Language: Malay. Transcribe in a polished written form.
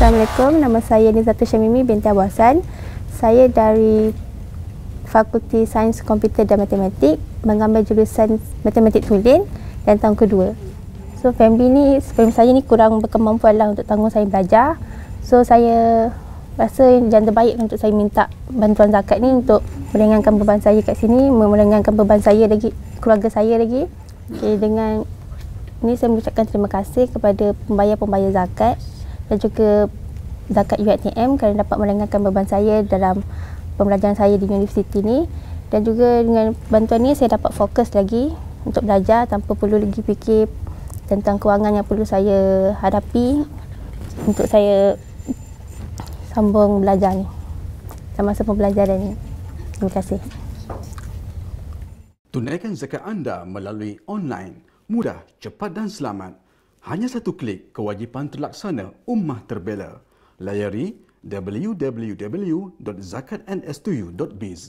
Assalamualaikum, nama saya Nizatul Syamimi binti Abu Hassan. Saya dari Fakulti Sains Komputer dan Matematik, mengambil jurusan Matematik Tulen dan tahun kedua. So family saya ni kurang berkemampuan lah untuk tanggung saya belajar. So saya rasa yang terbaik untuk saya minta bantuan zakat ni untuk meringankan beban saya kat sini, meringankan beban saya lagi, keluarga saya lagi. Okay, dengan ini saya mengucapkan terima kasih kepada pembayar-pembayar zakat dan juga zakat UiTM kerana dapat meringankan beban saya dalam pembelajaran saya di universiti ni. Dan juga dengan bantuan ni saya dapat fokus lagi untuk belajar tanpa perlu lagi fikir tentang kewangan yang perlu saya hadapi untuk saya sambung belajar ni, semasa pembelajaran ni. Terima kasih. Tunaikan zakat anda melalui online, mudah, cepat dan selamat. Hanya satu klik, kewajipan terlaksana, ummah terbela. Layari www.zakatns2u.biz.